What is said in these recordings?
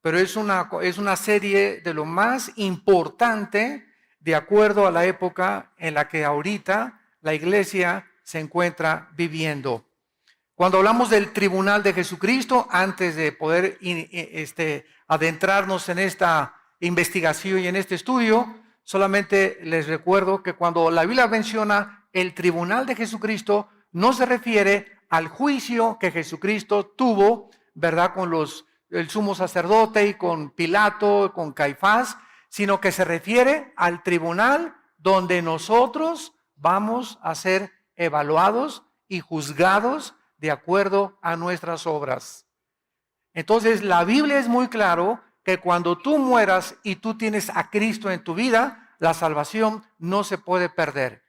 pero es una serie de lo más importante de acuerdo a la época en la que ahorita la iglesia se encuentra viviendo. Cuando hablamos del tribunal de Jesucristo, antes de poder adentrarnos en esta investigación y en este estudio, solamente les recuerdo que cuando la Biblia menciona el tribunal de Jesucristo, no se refiere al juicio que Jesucristo tuvo, ¿verdad?, con el sumo sacerdote y con Pilato, con Caifás, sino que se refiere al tribunal donde nosotros vamos a ser evaluados y juzgados de acuerdo a nuestras obras. Entonces, la Biblia es muy claro que cuando tú mueras y tú tienes a Cristo en tu vida, la salvación no se puede perder.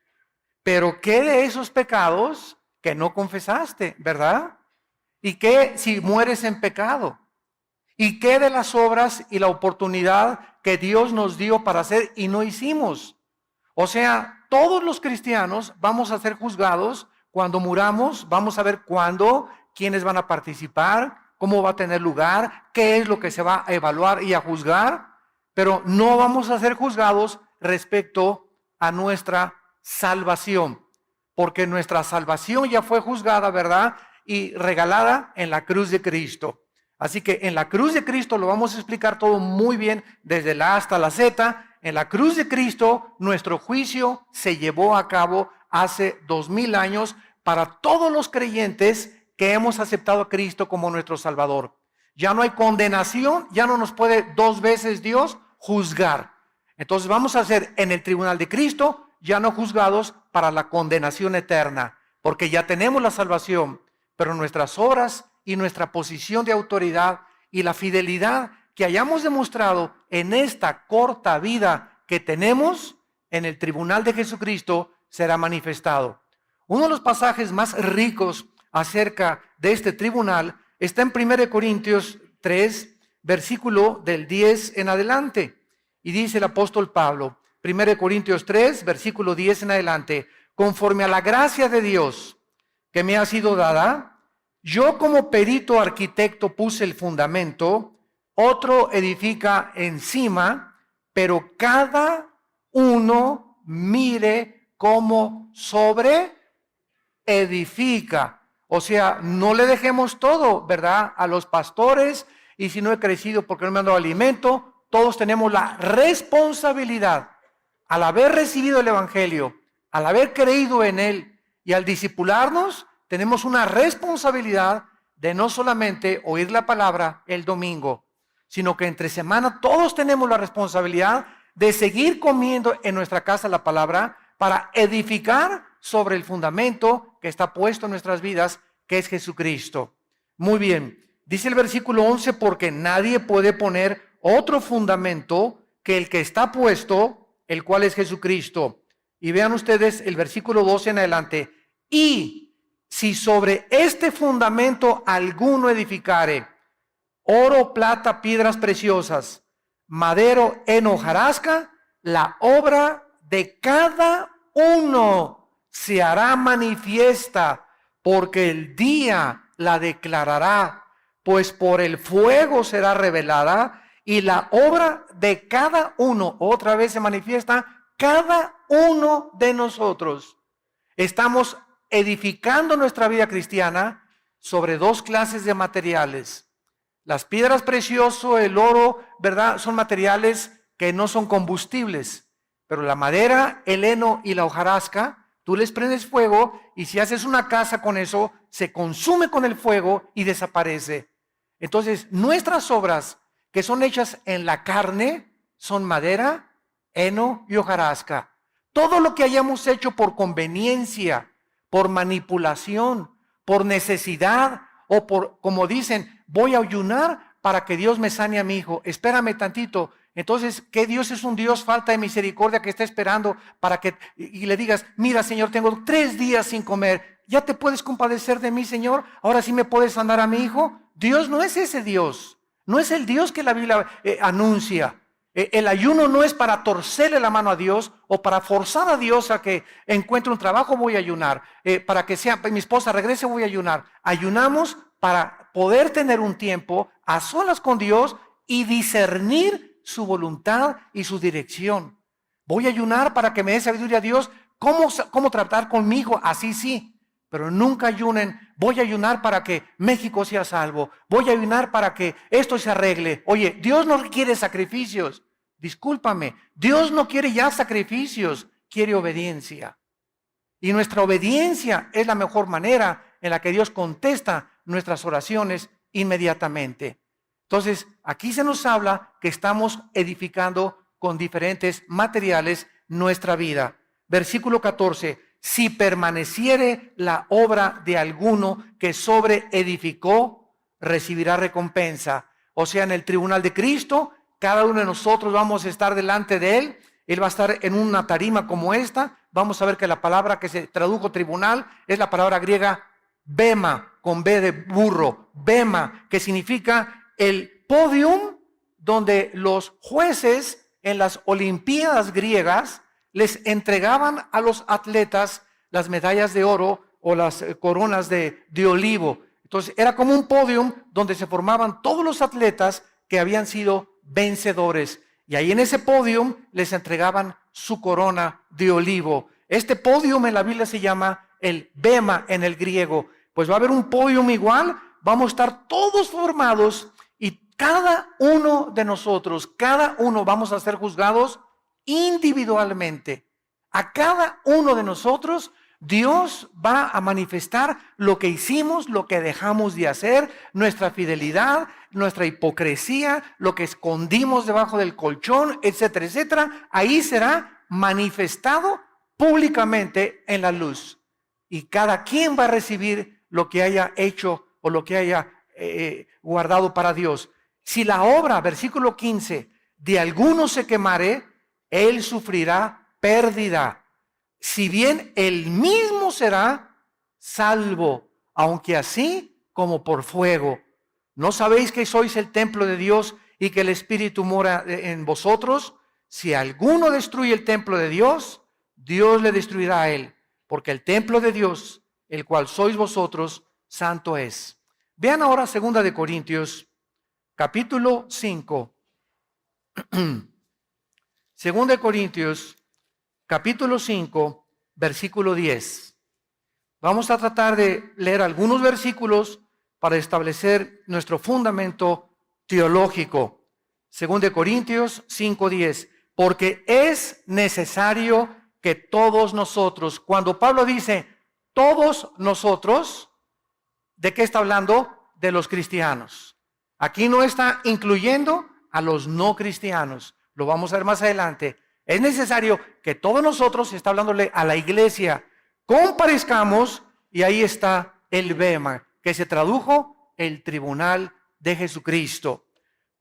Pero ¿qué de esos pecados que no confesaste, verdad? ¿Y qué si mueres en pecado? ¿Y qué de las obras y la oportunidad que Dios nos dio para hacer y no hicimos? O sea, todos los cristianos vamos a ser juzgados cuando muramos. Vamos a ver cuándo, quiénes van a participar, cómo va a tener lugar, qué es lo que se va a evaluar y a juzgar, pero no vamos a ser juzgados respecto a nuestra salvación, porque nuestra salvación ya fue juzgada, ¿verdad?, y regalada en la cruz de Cristo. Así que en la cruz de Cristo lo vamos a explicar todo muy bien, desde la A hasta la Z. En la cruz de Cristo nuestro juicio se llevó a cabo hace 2000 años para todos los creyentes que hemos aceptado a Cristo como nuestro Salvador. Ya no hay condenación, ya no nos puede dos veces Dios juzgar. Entonces vamos a ser en el tribunal de Cristo ya no juzgados para la condenación eterna, porque ya tenemos la salvación, pero nuestras obras y nuestra posición de autoridad y la fidelidad que hayamos demostrado en esta corta vida que tenemos en el tribunal de Jesucristo será manifestado. Uno de los pasajes más ricos acerca de este tribunal está en 1 Corintios 3, versículo del 10 en adelante. Y dice el apóstol Pablo, 1 Corintios 3, versículo 10 en adelante: conforme a la gracia de Dios que me ha sido dada, yo como perito arquitecto puse el fundamento, otro edifica encima, pero cada uno mire cómo sobre edifica. O sea, no le dejemos todo, ¿verdad?, a los pastores, y si no he crecido porque no me han dado alimento. Todos tenemos la responsabilidad, al haber recibido el evangelio, al haber creído en él y al discipularnos, tenemos una responsabilidad de no solamente oír la palabra el domingo, sino que entre semana todos tenemos la responsabilidad de seguir comiendo en nuestra casa la palabra para edificar sobre el fundamento que está puesto en nuestras vidas, que es Jesucristo. Muy bien, dice el versículo 11, porque nadie puede poner otro fundamento que el que está puesto, el cual es Jesucristo. Y vean ustedes el versículo 12 en adelante: y si sobre este fundamento alguno edificare oro, plata, piedras preciosas, madero, heno, hojarasca, la obra de cada uno se hará manifiesta, porque el día la declarará, pues por el fuego será revelada, y la obra de cada uno, otra vez se manifiesta, cada uno de nosotros. Estamos edificando nuestra vida cristiana sobre dos clases de materiales. Las piedras preciosas, el oro, ¿verdad?, son materiales que no son combustibles, pero la madera, el heno y la hojarasca, tú les prendes fuego y si haces una casa con eso, se consume con el fuego y desaparece. Entonces, nuestras obras que son hechas en la carne son madera, heno y hojarasca. Todo lo que hayamos hecho por conveniencia, por manipulación, por necesidad o por, como dicen, voy a ayunar para que Dios me sane a mi hijo, espérame tantito. Entonces, ¿qué Dios es un Dios falta de misericordia que está esperando para que, y le digas, mira, Señor, tengo 3 días sin comer, ¿ya te puedes compadecer de mí, Señor? ¿Ahora sí me puedes sanar a mi hijo? Dios no es ese Dios, no es el Dios que la Biblia anuncia. El ayuno no es para torcerle la mano a Dios o para forzar a Dios a que encuentre un trabajo, voy a ayunar. Para que mi esposa regrese, voy a ayunar. Ayunamos para poder tener un tiempo a solas con Dios y discernir su voluntad y su dirección. Voy a ayunar para que me dé sabiduría a Dios. ¿Cómo tratar con mi hijo? Así sí. Pero nunca ayunen. Voy a ayunar para que México sea salvo. Voy a ayunar para que esto se arregle. Oye, Dios no quiere sacrificios. Discúlpame. Dios no quiere ya sacrificios. Quiere obediencia. Y nuestra obediencia es la mejor manera en la que Dios contesta nuestras oraciones inmediatamente. Entonces, aquí se nos habla que estamos edificando con diferentes materiales nuestra vida. Versículo 14. Si permaneciere la obra de alguno que sobre edificó, recibirá recompensa. O sea, en el tribunal de Cristo, cada uno de nosotros vamos a estar delante de Él. Él va a estar en una tarima como esta. Vamos a ver que la palabra que se tradujo tribunal es la palabra griega bema, con B de burro. Bema, que significa el podium donde los jueces en las olimpiadas griegas les entregaban a los atletas las medallas de oro o las coronas de olivo. Entonces era como un podium donde se formaban todos los atletas que habían sido vencedores. Y ahí en ese podium les entregaban su corona de olivo. Este podium en la Biblia se llama el bema en el griego. Pues va a haber un podium igual, vamos a estar todos formados y cada uno de nosotros, cada uno vamos a ser juzgados individualmente. A cada uno de nosotros Dios va a manifestar lo que hicimos, lo que dejamos de hacer, nuestra fidelidad, nuestra hipocresía, lo que escondimos debajo del colchón, etcétera, etcétera. Ahí será manifestado públicamente en la luz. Y cada quien va a recibir lo que haya hecho o lo que haya guardado para Dios. Si la obra, versículo 15, de alguno se quemare, él sufrirá pérdida. Si bien él mismo será salvo, aunque así como por fuego. ¿No sabéis que sois el templo de Dios y que el Espíritu mora en vosotros? Si alguno destruye el templo de Dios, Dios le destruirá a él, porque el templo de Dios, el cual sois vosotros, santo es. Vean ahora 2 de Corintios, capítulo 5. 2 de Corintios, capítulo 5, versículo 10. Vamos a tratar de leer algunos versículos para establecer nuestro fundamento teológico. 2 de Corintios 5, 10. Porque es necesario que todos nosotros, cuando Pablo dice todos nosotros, ¿de qué está hablando? De los cristianos. Aquí no está incluyendo a los no cristianos. Lo vamos a ver más adelante. Es necesario que todos nosotros, está hablándole a la iglesia, comparezcamos, y ahí está el bema, que se tradujo el tribunal de Jesucristo,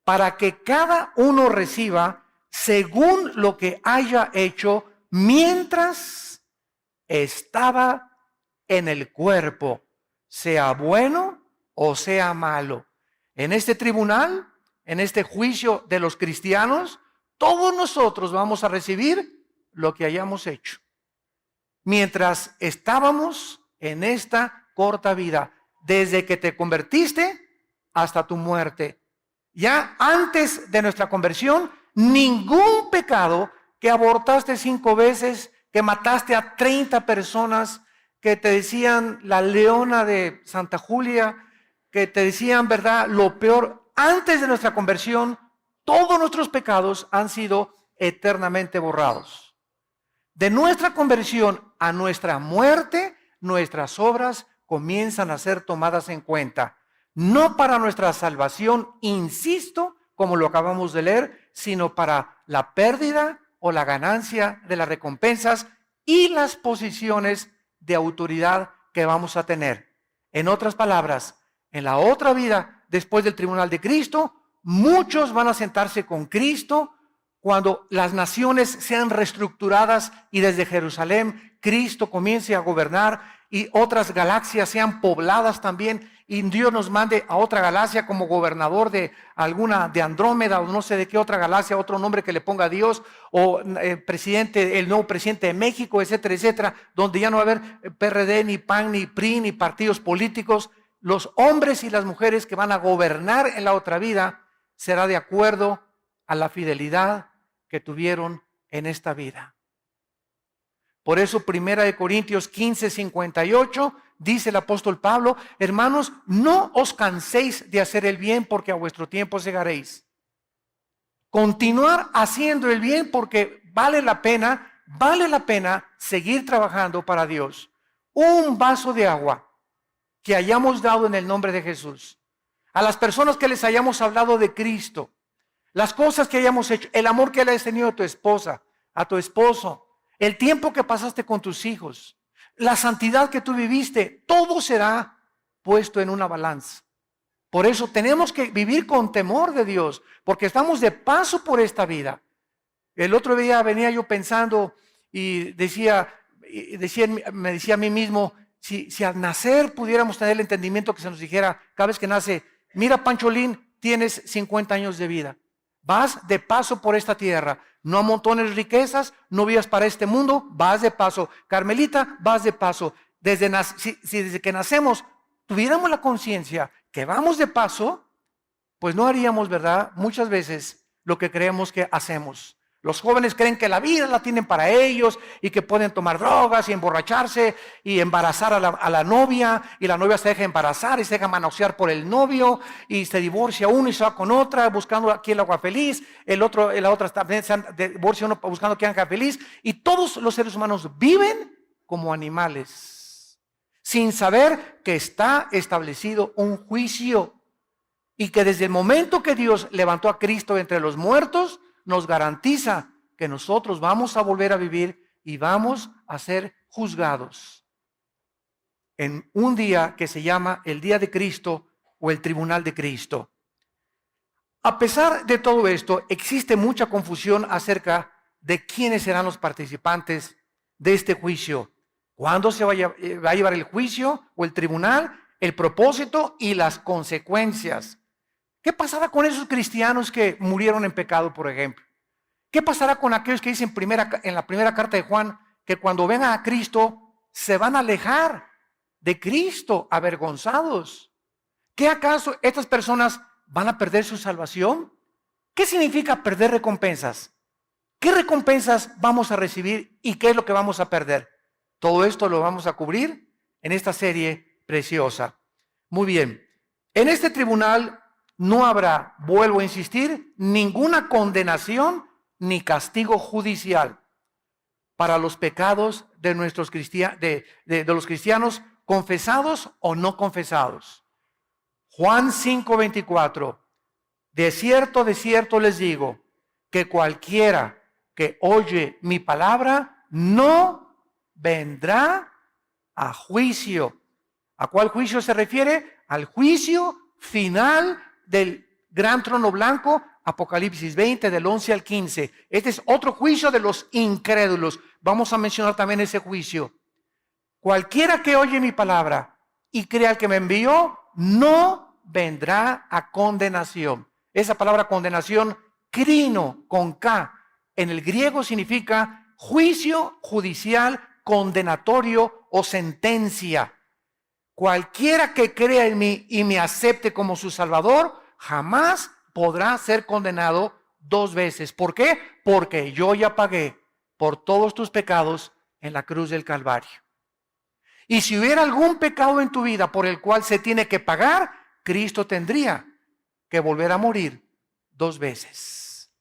para que cada uno reciba según lo que haya hecho mientras estaba en el cuerpo, sea bueno o sea malo. En este tribunal, en este juicio de los cristianos, todos nosotros vamos a recibir lo que hayamos hecho mientras estábamos en esta corta vida, desde que te convertiste hasta tu muerte. Ya antes de nuestra conversión, ningún pecado, que abortaste 5 veces, que mataste a 30 personas, que te decían la leona de Santa Julia, que te decían, ¿verdad?, lo peor. Antes de nuestra conversión, todos nuestros pecados han sido eternamente borrados. De nuestra conversión a nuestra muerte, nuestras obras comienzan a ser tomadas en cuenta. No para nuestra salvación, insisto, como lo acabamos de leer, sino para la pérdida o la ganancia de las recompensas y las posiciones de autoridad que vamos a tener. En otras palabras, en la otra vida, después del tribunal de Cristo, muchos van a sentarse con Cristo cuando las naciones sean reestructuradas y desde Jerusalén Cristo comience a gobernar y otras galaxias sean pobladas también y Dios nos mande a otra galaxia como gobernador de alguna, de Andrómeda o no sé de qué otra galaxia, otro nombre que le ponga a Dios, o presidente, el nuevo presidente de México, etcétera, etcétera, donde ya no va a haber PRD, ni PAN, ni PRI, ni partidos políticos. Los hombres y las mujeres que van a gobernar en la otra vida será de acuerdo a la fidelidad que tuvieron en esta vida. Por eso 1 Corintios 15:58 dice el apóstol Pablo: hermanos, no os canséis de hacer el bien, porque a vuestro tiempo segaréis. Continuar haciendo el bien porque vale la pena seguir trabajando para Dios. Un vaso de agua que hayamos dado en el nombre de Jesús, a las personas que les hayamos hablado de Cristo, las cosas que hayamos hecho, el amor que le has tenido a tu esposa, a tu esposo, el tiempo que pasaste con tus hijos, la santidad que tú viviste, todo será puesto en una balanza. Por eso tenemos que vivir con temor de Dios, porque estamos de paso por esta vida. El otro día venía yo pensando y me decía a mí mismo, si al nacer pudiéramos tener el entendimiento que se nos dijera cada vez que nace: mira, Pancholín, tienes 50 años de vida. Vas de paso por esta tierra. No amontones riquezas, no vivas para este mundo, vas de paso. Carmelita, vas de paso. Desde que nacemos tuviéramos la conciencia que vamos de paso, pues no haríamos, ¿verdad?, muchas veces lo que creemos que hacemos. Los jóvenes creen que la vida la tienen para ellos y que pueden tomar drogas y emborracharse y embarazar a la novia, y la novia se deja embarazar y se deja manosear por el novio y se divorcia uno y se va con otra buscando aquí el agua feliz, la otra también se divorcia uno buscando aquí el agua feliz, y todos los seres humanos viven como animales sin saber que está establecido un juicio y que desde el momento que Dios levantó a Cristo entre los muertos, nos garantiza que nosotros vamos a volver a vivir y vamos a ser juzgados en un día que se llama el día de Cristo o el tribunal de Cristo. A pesar de todo esto, existe mucha confusión acerca de quiénes serán los participantes de este juicio. ¿Cuándo se va a llevar el juicio o el tribunal? El propósito y las consecuencias. ¿Qué pasará con esos cristianos que murieron en pecado, por ejemplo? ¿Qué pasará con aquellos que dicen en la primera carta de Juan que cuando vengan a Cristo se van a alejar de Cristo avergonzados? ¿Qué acaso estas personas van a perder su salvación? ¿Qué significa perder recompensas? ¿Qué recompensas vamos a recibir y qué es lo que vamos a perder? Todo esto lo vamos a cubrir en esta serie preciosa. Muy bien, en este tribunal no habrá, vuelvo a insistir, ninguna condenación ni castigo judicial para los pecados de los cristianos confesados o no confesados. Juan 5:24, de cierto les digo, que cualquiera que oye mi palabra no vendrá a juicio. ¿A cuál juicio se refiere? Al juicio final del gran trono blanco, Apocalipsis 20, del 11 al 15. Este es otro juicio de los incrédulos. Vamos a mencionar también ese juicio. Cualquiera que oye mi palabra y crea al que me envió, no vendrá a condenación. Esa palabra condenación, crino, con K, en el griego significa juicio judicial, condenatorio o sentencia. Cualquiera que crea en mí y me acepte como su Salvador, jamás podrá ser condenado dos veces. ¿Por qué? Porque yo ya pagué por todos tus pecados en la cruz del Calvario. Y si hubiera algún pecado en tu vida por el cual se tiene que pagar, Cristo tendría que volver a morir dos veces.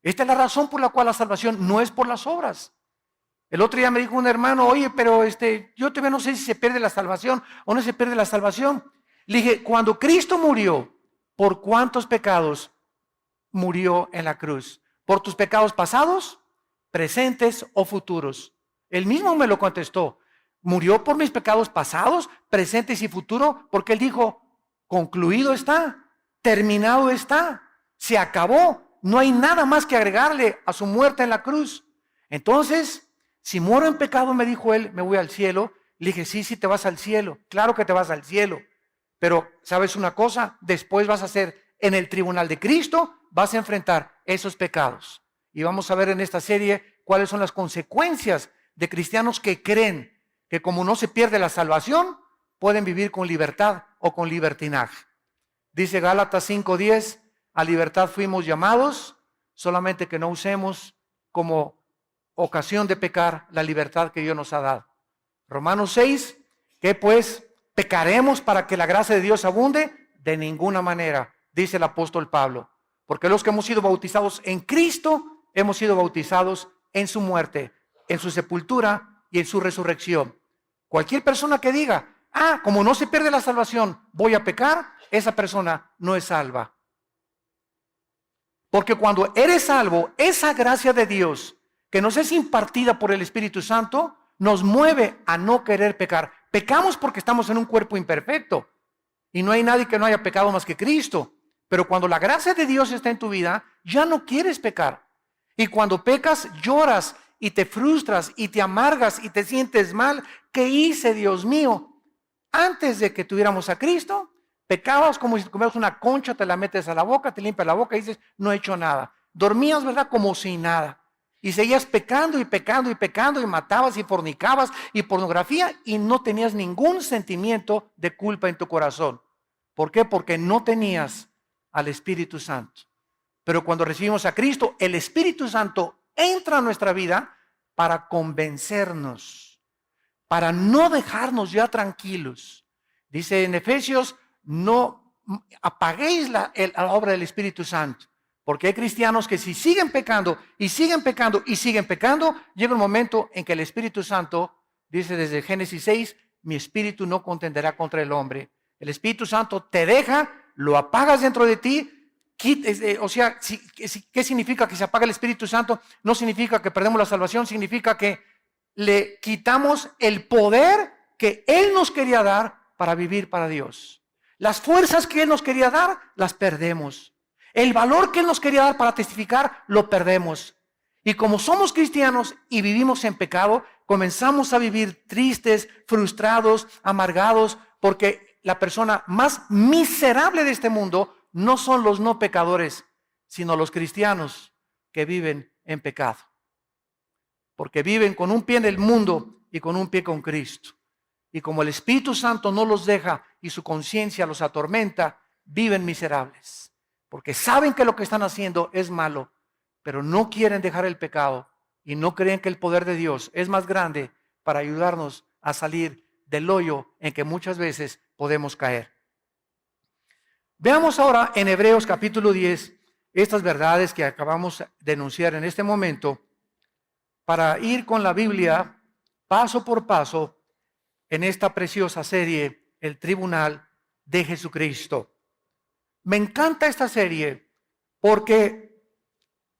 Esta es la razón por la cual la salvación no es por las obras. El otro día me dijo un hermano: oye, pero yo todavía no sé si se pierde la salvación o no se pierde la salvación. Le dije: cuando Cristo murió, ¿por cuántos pecados murió en la cruz? ¿Por tus pecados pasados, presentes o futuros? Él mismo me lo contestó: murió por mis pecados pasados, presentes y futuros, porque él dijo: concluido está, terminado está, se acabó, no hay nada más que agregarle a su muerte en la cruz. Entonces, si muero en pecado, me dijo él, me voy al cielo. Le dije: sí, te vas al cielo, claro que te vas al cielo, pero ¿sabes una cosa? Después vas a ser en el tribunal de Cristo, vas a enfrentar esos pecados. Y vamos a ver en esta serie cuáles son las consecuencias de cristianos que creen que como no se pierde la salvación, pueden vivir con libertad o con libertinaje. Dice Gálatas 5:10, a libertad fuimos llamados, solamente que no usemos como ocasión de pecar la libertad que Dios nos ha dado. Romanos 6, que pues pecaremos para que la gracia de Dios abunde, de ninguna manera, dice el apóstol Pablo, porque los que hemos sido bautizados en Cristo, hemos sido bautizados en su muerte, en su sepultura y en su resurrección. Cualquier persona que diga, como no se pierde la salvación, voy a pecar, esa persona no es salva. Porque cuando eres salvo, esa gracia de Dios que nos es impartida por el Espíritu Santo, nos mueve a no querer pecar. Pecamos porque estamos en un cuerpo imperfecto y no hay nadie que no haya pecado más que Cristo. Pero cuando la gracia de Dios está en tu vida, ya no quieres pecar. Y cuando pecas, lloras y te frustras y te amargas y te sientes mal. ¿Qué hice, Dios mío? Antes de que tuviéramos a Cristo, pecabas como si comieras una concha, te la metes a la boca, te limpias la boca y dices, no he hecho nada. Dormías, ¿verdad? Como si nada. Y seguías pecando y pecando y pecando y matabas y fornicabas y pornografía y no tenías ningún sentimiento de culpa en tu corazón. ¿Por qué? Porque no tenías al Espíritu Santo. Pero cuando recibimos a Cristo, el Espíritu Santo entra a nuestra vida para convencernos, para no dejarnos ya tranquilos. Dice en Efesios, no apaguéis la obra del Espíritu Santo. Porque hay cristianos que si siguen pecando y siguen pecando y siguen pecando, llega un momento en que el Espíritu Santo, dice desde Génesis 6, mi espíritu no contenderá contra el hombre. El Espíritu Santo te deja, lo apagas dentro de ti. O sea, ¿qué significa que se apaga el Espíritu Santo? No significa que perdemos la salvación, significa que le quitamos el poder que Él nos quería dar para vivir para Dios. Las fuerzas que Él nos quería dar, las perdemos. El valor que Él nos quería dar para testificar, lo perdemos. Y como somos cristianos y vivimos en pecado, comenzamos a vivir tristes, frustrados, amargados, porque la persona más miserable de este mundo no son los no pecadores, sino los cristianos que viven en pecado. Porque viven con un pie en el mundo y con un pie con Cristo. Y como el Espíritu Santo no los deja y su conciencia los atormenta, viven miserables. Porque saben que lo que están haciendo es malo, pero no quieren dejar el pecado y no creen que el poder de Dios es más grande para ayudarnos a salir del hoyo en que muchas veces podemos caer. Veamos ahora en Hebreos capítulo 10 estas verdades que acabamos de enunciar en este momento para ir con la Biblia paso por paso en esta preciosa serie, El Tribunal de Jesucristo. Me encanta esta serie porque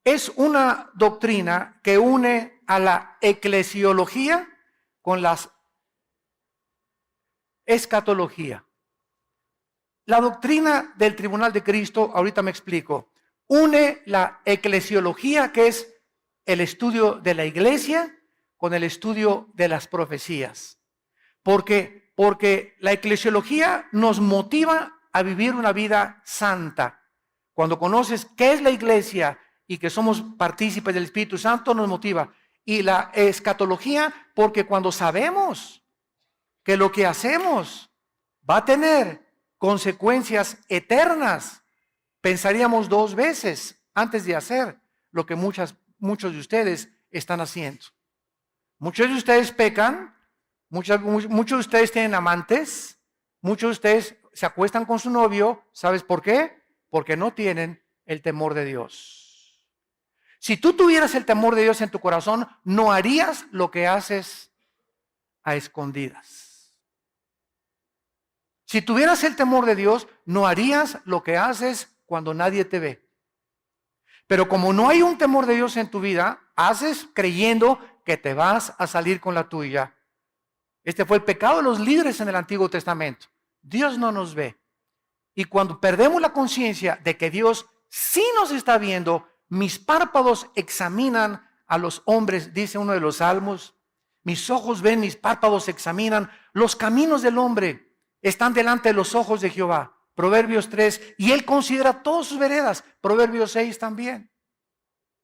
es una doctrina que une a la eclesiología con la escatología. La doctrina del Tribunal de Cristo, ahorita me explico, une la eclesiología, que es el estudio de la iglesia, con el estudio de las profecías. Porque la eclesiología nos motiva a vivir una vida santa. Cuando conoces qué es la iglesia y que somos partícipes del Espíritu Santo, nos motiva. Y la escatología, porque cuando sabemos que lo que hacemos va a tener consecuencias eternas, pensaríamos dos veces antes de hacer lo que muchos de ustedes están haciendo. Muchos de ustedes pecan, muchos de ustedes tienen amantes, muchos de ustedes se acuestan con su novio. ¿Sabes por qué? Porque no tienen el temor de Dios. Si tú tuvieras el temor de Dios en tu corazón, no harías lo que haces a escondidas. Si tuvieras el temor de Dios, no harías lo que haces cuando nadie te ve. Pero como no hay un temor de Dios en tu vida, haces creyendo que te vas a salir con la tuya. Este fue el pecado de los líderes en el Antiguo Testamento. Dios no nos ve. Y cuando perdemos la conciencia de que Dios sí nos está viendo, mis párpados examinan a los hombres, dice uno de los salmos. Mis ojos ven, mis párpados examinan. Los caminos del hombre están delante de los ojos de Jehová. Proverbios 3, y Él considera todas sus veredas. Proverbios 6 también.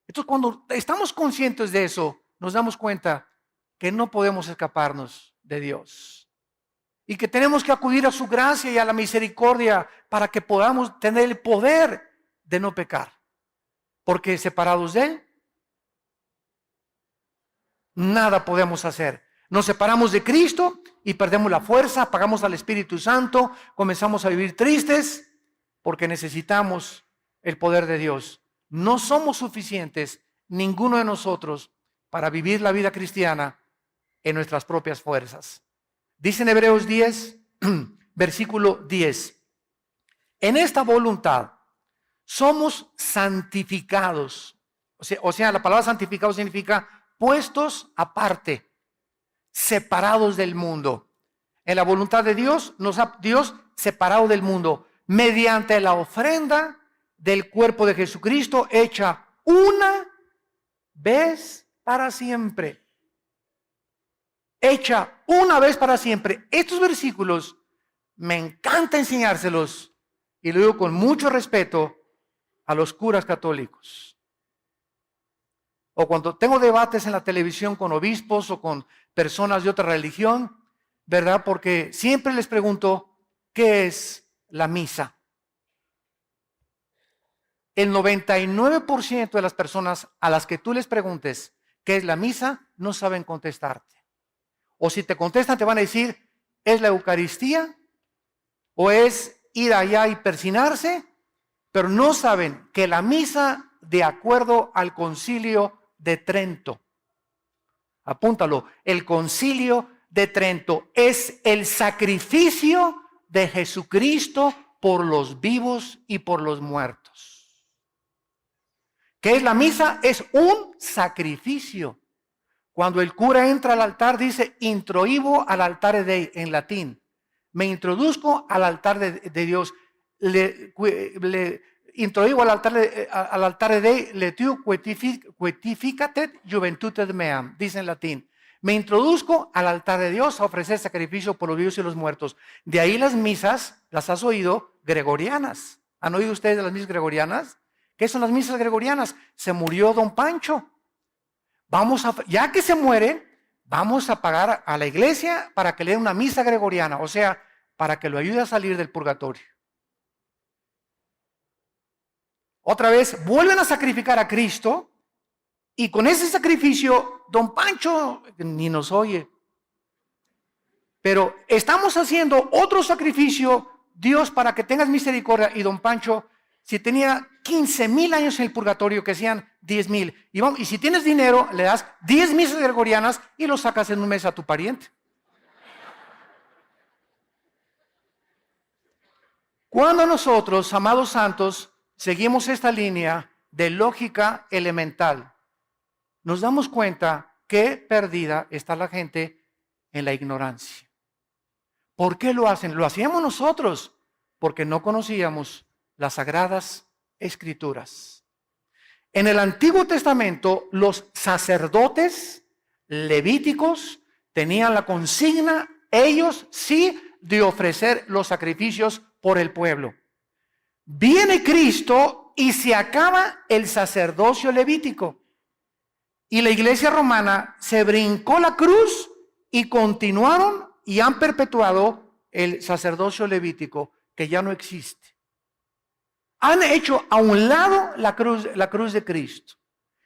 Entonces, cuando estamos conscientes de eso, nos damos cuenta que no podemos escaparnos de Dios. y que tenemos que acudir a su gracia y a la misericordia para que podamos tener el poder de no pecar. Porque separados de Él, nada podemos hacer. Nos separamos de Cristo y perdemos la fuerza, apagamos al Espíritu Santo, comenzamos a vivir tristes porque necesitamos el poder de Dios. No somos suficientes, ninguno de nosotros, para vivir la vida cristiana en nuestras propias fuerzas. Dice en Hebreos 10, versículo 10. En esta voluntad somos santificados. O sea, la palabra santificado significa puestos aparte, separados del mundo. En la voluntad de Dios, nos ha Dios separado del mundo mediante la ofrenda del cuerpo de Jesucristo hecha una vez para siempre. Hecha una vez para siempre. Estos versículos me encanta enseñárselos y lo digo con mucho respeto a los curas católicos. O cuando tengo debates en la televisión con obispos o con personas de otra religión, ¿verdad? Porque siempre les pregunto, ¿qué es la misa? El 99% de las personas a las que tú les preguntes qué es la misa, no saben contestarte. O si te contestan, te van a decir, ¿es la Eucaristía? ¿O es ir allá y persinarse? Pero no saben que la misa, de acuerdo al Concilio de Trento, apúntalo, el Concilio de Trento es el sacrificio de Jesucristo por los vivos y por los muertos. ¿Qué es la misa? Es un sacrificio. Cuando el cura entra al altar, dice, introibo al altare Dei, en latín. Me introduzco al altar de Dios. Introibo al altare Dei, letiu quetificatet juventutem meam, dice en latín. Me introduzco al altar de Dios a ofrecer sacrificio por los vivos y los muertos. De ahí las misas, las has oído, gregorianas. ¿Han oído ustedes de las misas gregorianas? ¿Qué son las misas gregorianas? Se murió don Pancho. Ya que se muere, vamos a pagar a la iglesia para que le den una misa gregoriana, o sea, para que lo ayude a salir del purgatorio. Otra vez, vuelven a sacrificar a Cristo y con ese sacrificio, don Pancho ni nos oye. Pero estamos haciendo otro sacrificio, Dios, para que tengas misericordia, y don Pancho, si tenía 15,000 años en el purgatorio, que sean 10,000. Y si tienes dinero, le das 10 misas gregorianas y lo sacas en un mes a tu pariente. Cuando nosotros, amados santos, seguimos esta línea de lógica elemental, nos damos cuenta que perdida está la gente en la ignorancia. ¿Por qué lo hacen? Lo hacíamos nosotros porque no conocíamos las sagradas escrituras. En el Antiguo Testamento, los sacerdotes levíticos tenían la consigna, ellos sí, de ofrecer los sacrificios por el pueblo. Viene Cristo y se acaba el sacerdocio levítico. Y la iglesia romana se brincó la cruz y continuaron y han perpetuado el sacerdocio levítico, que ya no existe. Han hecho a un lado la cruz de Cristo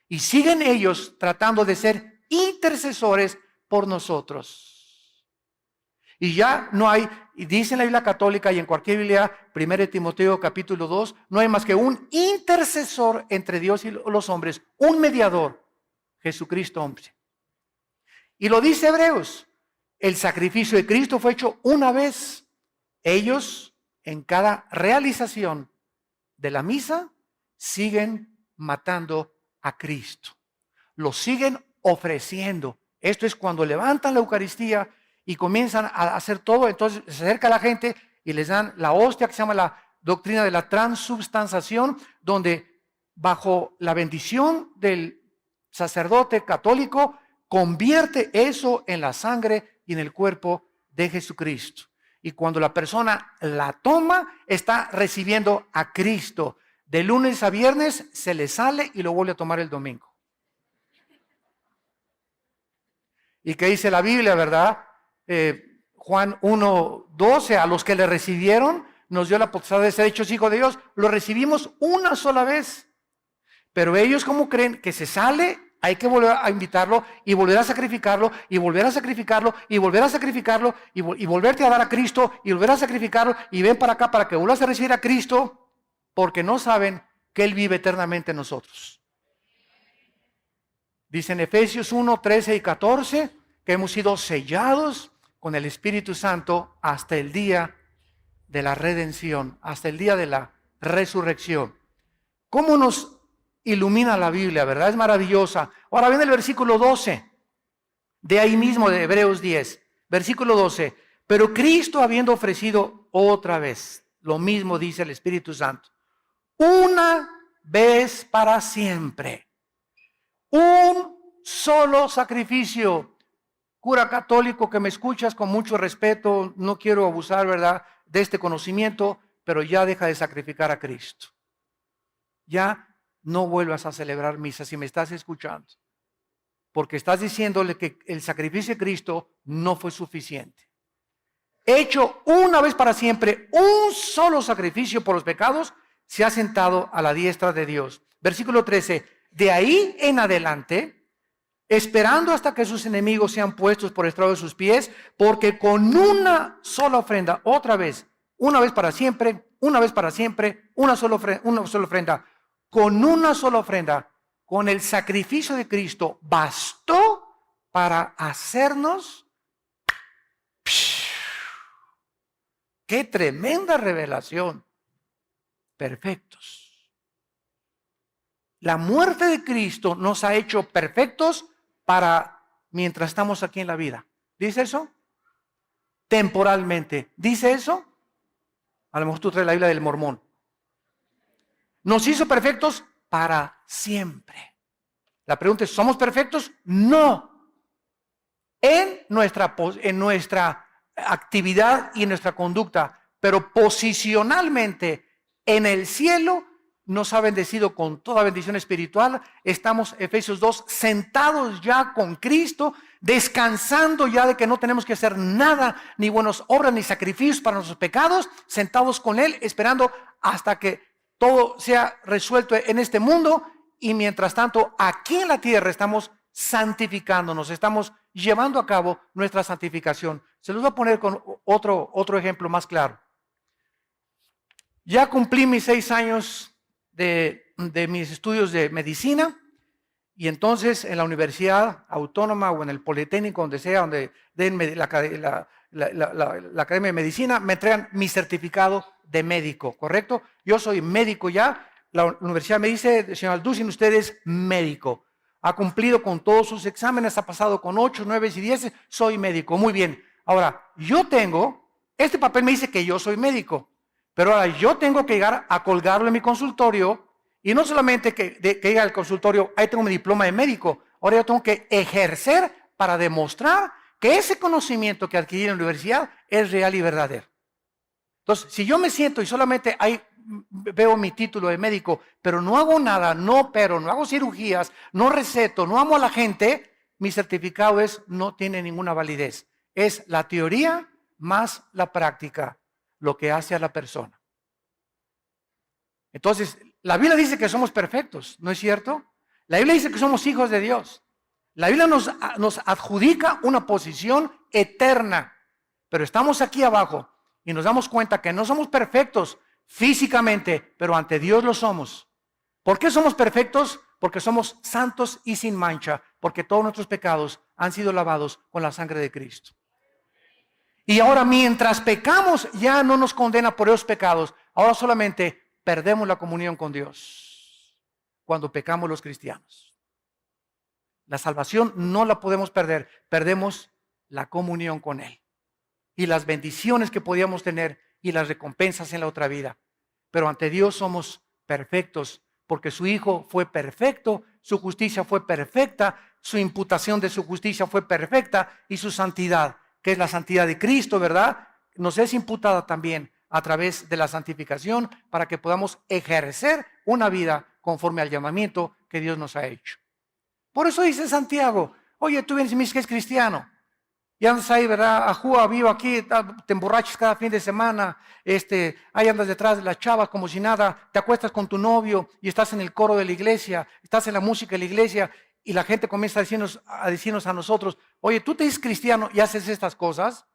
y siguen ellos tratando de ser intercesores por nosotros. Y ya no hay, y dice en la Biblia católica y en cualquier Biblia, 1 Timoteo capítulo 2, no hay más que un intercesor entre Dios y los hombres, un mediador, Jesucristo hombre. Y lo dice Hebreos, el sacrificio de Cristo fue hecho una vez. Ellos, en cada realización de la misa, siguen matando a Cristo. Lo siguen ofreciendo. Esto es cuando levantan la Eucaristía y comienzan a hacer todo. Entonces se acerca la gente y les dan la hostia, que se llama la doctrina de la transubstanciación, donde bajo la bendición del sacerdote católico convierte eso en la sangre y en el cuerpo de Jesucristo. Y cuando la persona la toma, está recibiendo a Cristo. De lunes a viernes se le sale y lo vuelve a tomar el domingo. ¿Y qué dice la Biblia, verdad? Juan 1:12, a los que le recibieron, nos dio la potestad de ser hechos hijos de Dios. Lo recibimos una sola vez. Pero ellos, como creen que se sale, hay que volver a invitarlo y volver a sacrificarlo y volver a sacrificarlo y volver a sacrificarlo y volverte a dar a Cristo y volver a sacrificarlo y ven para acá para que vuelvas a recibir a Cristo, porque no saben que Él vive eternamente en nosotros. Dice en Efesios 1:13 y 14 que hemos sido sellados con el Espíritu Santo hasta el día de la redención, hasta el día de la resurrección. ¿Cómo nos ilumina la Biblia, verdad? Es maravillosa. Ahora viene el versículo 12, de ahí mismo de Hebreos 10, versículo 12. Pero Cristo, habiendo ofrecido otra vez, lo mismo dice el Espíritu Santo, una vez para siempre, un solo sacrificio. Cura católico que me escuchas, con mucho respeto, no quiero abusar, ¿verdad?, de este conocimiento, pero ya deja de sacrificar a Cristo. Ya no vuelvas a celebrar misa si me estás escuchando, porque estás diciéndole que el sacrificio de Cristo no fue suficiente. Hecho una vez para siempre, un solo sacrificio por los pecados, se ha sentado a la diestra de Dios. Versículo 13, de ahí en adelante, esperando hasta que sus enemigos sean puestos por estrado de sus pies, porque con una sola ofrenda, otra vez, una vez para siempre, una vez para siempre, una sola ofrenda, con una sola ofrenda, con el sacrificio de Cristo, bastó para hacernos. ¡Qué tremenda revelación! Perfectos. La muerte de Cristo nos ha hecho perfectos para mientras estamos aquí en la vida. ¿Dice eso? Temporalmente. ¿Dice eso? A lo mejor tú traes la Biblia del Mormón. Nos hizo perfectos para siempre. La pregunta es, ¿somos perfectos? No. En nuestra actividad y en nuestra conducta, pero posicionalmente en el cielo nos ha bendecido con toda bendición espiritual. Estamos, Efesios 2, sentados ya con Cristo, descansando ya de que no tenemos que hacer nada, ni buenas obras, ni sacrificios para nuestros pecados, sentados con Él, esperando hasta que todo sea resuelto en este mundo. Y mientras tanto, aquí en la tierra estamos santificándonos, estamos llevando a cabo nuestra santificación. Se los voy a poner con otro ejemplo más claro. Ya cumplí mis 6 años de mis estudios de medicina, y entonces en la Universidad Autónoma o en el Politécnico, donde sea, donde den la Academia de Medicina, me entregan mi certificado de médico, ¿correcto? Yo soy médico ya. La universidad me dice, señor Alducin, usted es médico. Ha cumplido con todos sus exámenes, ha pasado con 8, 9 y 10, soy médico. Muy bien. Ahora, este papel me dice que yo soy médico, pero ahora yo tengo que llegar a colgarlo en mi consultorio, y no solamente que llegue al consultorio, ahí tengo mi diploma de médico, ahora yo tengo que ejercer para demostrar que ese conocimiento que adquirí en la universidad es real y verdadero. Entonces, si yo me siento y solamente ahí veo mi título de médico, pero no hago nada, no opero, no hago cirugías, no receto, no amo a la gente, mi certificado no tiene ninguna validez. Es la teoría más la práctica lo que hace a la persona. Entonces, la Biblia dice que somos perfectos, ¿no es cierto? La Biblia dice que somos hijos de Dios. La Biblia nos adjudica una posición eterna, pero estamos aquí abajo y nos damos cuenta que no somos perfectos físicamente, pero ante Dios lo somos. ¿Por qué somos perfectos? Porque somos santos y sin mancha, porque todos nuestros pecados han sido lavados con la sangre de Cristo. Y ahora, mientras pecamos, ya no nos condena por esos pecados. Ahora solamente perdemos la comunión con Dios cuando pecamos los cristianos. La salvación no la podemos perder, perdemos la comunión con Él y las bendiciones que podíamos tener y las recompensas en la otra vida. Pero ante Dios somos perfectos, porque su Hijo fue perfecto, su justicia fue perfecta, su imputación de su justicia fue perfecta, y su santidad, que es la santidad de Cristo, ¿verdad?, nos es imputada también a través de la santificación, para que podamos ejercer una vida conforme al llamamiento que Dios nos ha hecho. Por eso dice Santiago, oye, tú vienes y me dices que es cristiano. Y andas ahí, ¿verdad? Ajúa, vivo aquí, te emborrachas cada fin de semana, ahí andas detrás de las chavas como si nada, te acuestas con tu novio y estás en el coro de la iglesia, estás en la música de la iglesia y la gente comienza a decirnos a nosotros, oye, tú te dices cristiano y haces estas cosas.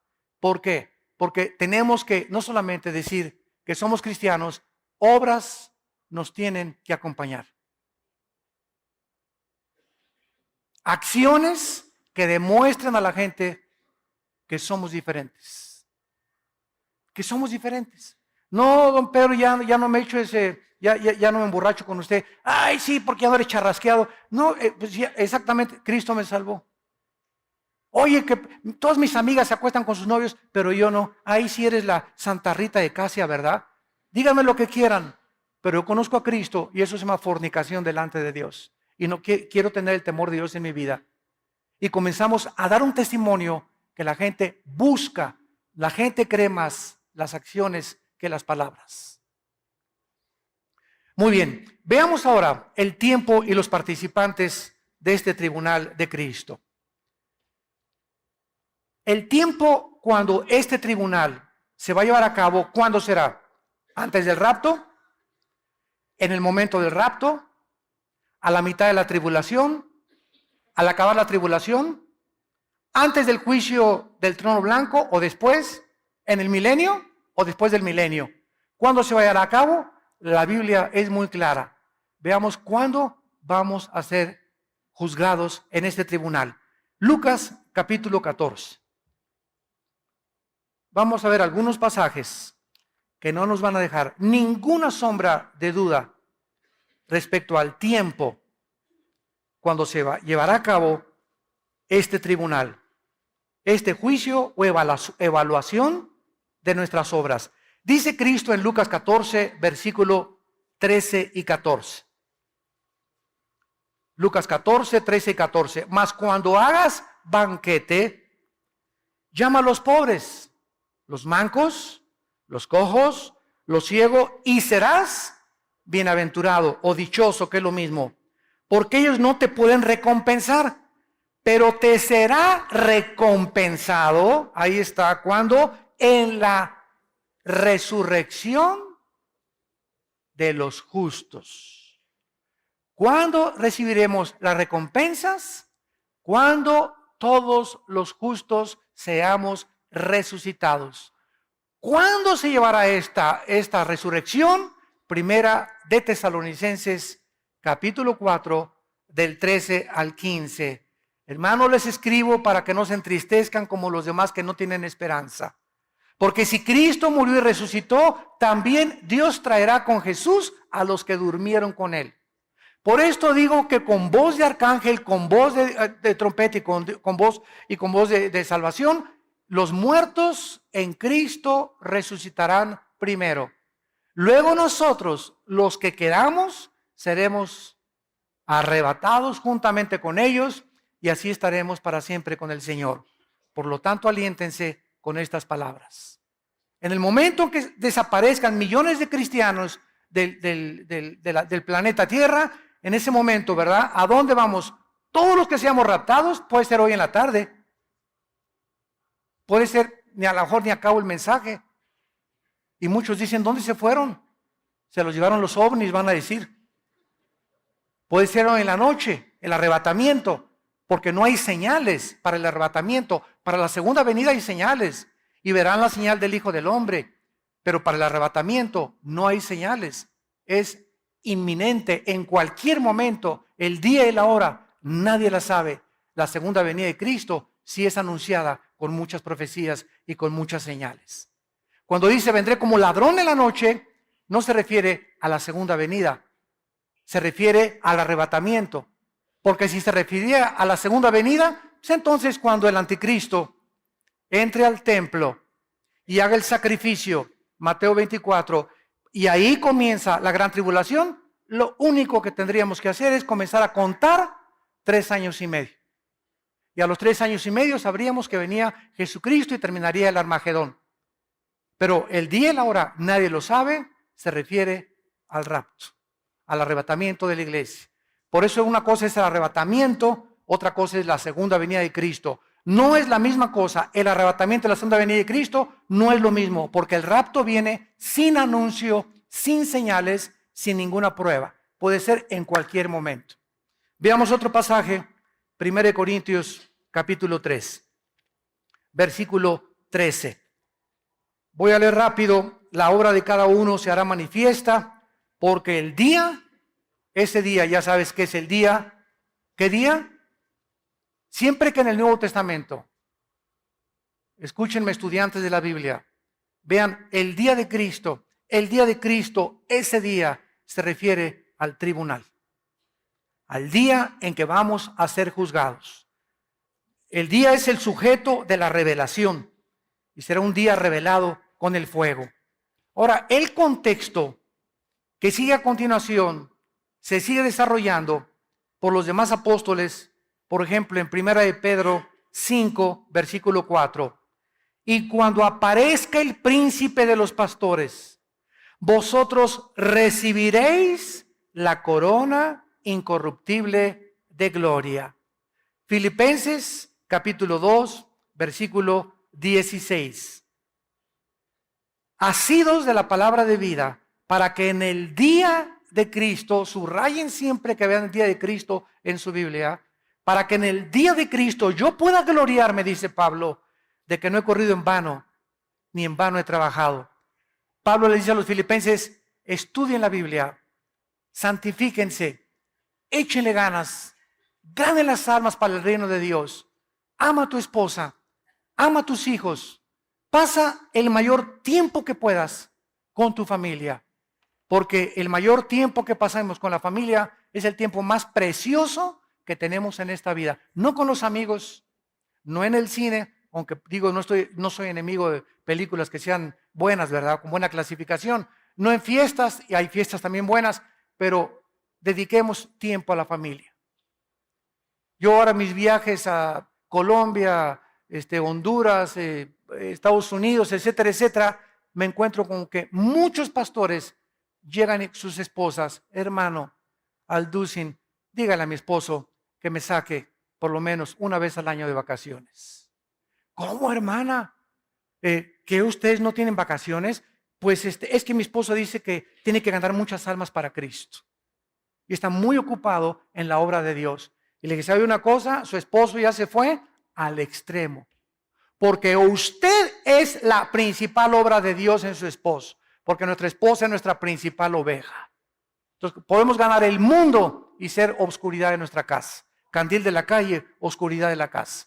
¿Por qué? Porque tenemos que no solamente decir que somos cristianos, obras nos tienen que acompañar. Acciones que demuestren a la gente que somos diferentes. Que somos diferentes. No, don Pedro, ya no me echo ya no me emborracho con usted. Ay, sí, porque ya no eres charrasqueado. No, pues ya, exactamente, Cristo me salvó. Oye, que todas mis amigas se acuestan con sus novios, pero yo no. Ahí sí eres la Santa Rita de Casia, ¿verdad? Díganme lo que quieran, pero yo conozco a Cristo y eso se llama fornicación delante de Dios. Y no quiero tener el temor de Dios en mi vida. Y comenzamos a dar un testimonio que la gente busca, la gente cree más las acciones que las palabras. Muy bien, veamos ahora el tiempo y los participantes de este tribunal de Cristo. El tiempo cuando este tribunal se va a llevar a cabo, ¿cuándo será? ¿Antes del rapto? ¿En el momento del rapto? ¿A la mitad de la tribulación? ¿Al acabar la tribulación? ¿Antes del juicio del trono blanco o después? ¿En el milenio o después del milenio? ¿Cuándo se va a llevar a cabo? La Biblia es muy clara. Veamos cuándo vamos a ser juzgados en este tribunal. Lucas capítulo 14. Vamos a ver algunos pasajes que no nos van a dejar ninguna sombra de duda respecto al tiempo cuando se llevará a cabo este tribunal, este juicio o evaluación de nuestras obras. Dice Cristo en Lucas 14, versículo 13 y 14. Lucas 14, 13 y 14. Mas cuando hagas banquete, llama a los pobres, los mancos, los cojos, los ciegos, y serás bienaventurado o dichoso, que es lo mismo, porque ellos no te pueden recompensar, pero te será recompensado, ahí está, cuando en la resurrección de los justos. ¿Cuándo recibiremos las recompensas? Cuando todos los justos seamos resucitados. ¿Cuándo se llevará esta resurrección? Primera de Tesalonicenses, capítulo 4, del 13 al 15. Hermanos, les escribo para que no se entristezcan como los demás que no tienen esperanza. Porque si Cristo murió y resucitó, también Dios traerá con Jesús a los que durmieron con él. Por esto digo que con voz de arcángel, con voz de trompeta y con voz de salvación, los muertos en Cristo resucitarán primero. Luego nosotros, los que quedamos, seremos arrebatados juntamente con ellos y así estaremos para siempre con el Señor. Por lo tanto, aliéntense con estas palabras. En el momento en que desaparezcan millones de cristianos del planeta Tierra, en ese momento, ¿verdad? ¿A dónde vamos? Todos los que seamos raptados, puede ser hoy en la tarde. Puede ser, a lo mejor ni acabo el mensaje. Y muchos dicen, ¿dónde se fueron? Se los llevaron los ovnis, van a decir. Puede ser hoy en la noche, el arrebatamiento, porque no hay señales para el arrebatamiento. Para la segunda venida hay señales y verán la señal del Hijo del Hombre. Pero para el arrebatamiento no hay señales. Es inminente en cualquier momento, el día y la hora, nadie la sabe. La segunda venida de Cristo sí es anunciada con muchas profecías y con muchas señales. Cuando dice vendré como ladrón en la noche, no se refiere a la segunda venida, se refiere al arrebatamiento. Porque si se refiriera a la segunda venida, pues entonces cuando el anticristo entre al templo y haga el sacrificio, Mateo 24, y ahí comienza la gran tribulación, lo único que tendríamos que hacer es comenzar a contar 3 años y medio. Y a los 3 años y medio sabríamos que venía Jesucristo y terminaría el Armagedón. Pero el día y la hora nadie lo sabe, se refiere al rapto, al arrebatamiento de la iglesia. Por eso una cosa es el arrebatamiento, otra cosa es la segunda venida de Cristo. No es la misma cosa. El arrebatamiento de la segunda venida de Cristo no es lo mismo, porque el rapto viene sin anuncio, sin señales, sin ninguna prueba. Puede ser en cualquier momento. Veamos otro pasaje, 1 Corintios capítulo 3, versículo 13. Voy a leer rápido. La obra de cada uno se hará manifiesta, porque el día, ese día, ya sabes que es el día. ¿Qué día? Siempre que en el Nuevo Testamento, escúchenme estudiantes de la Biblia, vean el día de Cristo, ese día se refiere al tribunal, al día en que vamos a ser juzgados. El día es el sujeto de la revelación y será un día revelado con el fuego. Ahora, el contexto que sigue a continuación se sigue desarrollando por los demás apóstoles. Por ejemplo, en 1 de Pedro 5, versículo 4. Y cuando aparezca el príncipe de los pastores, vosotros recibiréis la corona incorruptible de gloria. Filipenses capítulo 2, versículo 16. Asidos de la palabra de vida, para que en el día de Cristo, subrayen siempre que vean el día de Cristo en su Biblia, para que en el día de Cristo yo pueda gloriarme, dice Pablo, de que no he corrido en vano, ni en vano he trabajado. Pablo le dice a los filipenses, estudien la Biblia, santifíquense, échenle ganas, ganen las almas para el reino de Dios. Ama a tu esposa, ama a tus hijos, pasa el mayor tiempo que puedas con tu familia, porque el mayor tiempo que pasamos con la familia es el tiempo más precioso que tenemos en esta vida. No con los amigos, no en el cine, aunque digo, no soy enemigo de películas que sean buenas, ¿verdad? Con buena clasificación. No en fiestas, y hay fiestas también buenas, pero dediquemos tiempo a la familia. Yo ahora mis viajes a Colombia, Honduras, Estados Unidos, etcétera, etcétera, me encuentro con que muchos pastores llegan y sus esposas, hermano, Alducin, dígale a mi esposo que me saque por lo menos una vez al año de vacaciones. ¿Cómo, hermana? ¿Que ustedes no tienen vacaciones? Pues es que mi esposo dice que tiene que ganar muchas almas para Cristo. Y está muy ocupado en la obra de Dios. Y le dije, ¿sabe una cosa? Su esposo ya se fue al extremo. Porque usted es la principal obra de Dios en su esposo. Porque nuestra esposa es nuestra principal oveja. Entonces podemos ganar el mundo y ser obscuridad en nuestra casa. Candil de la calle, oscuridad de la casa.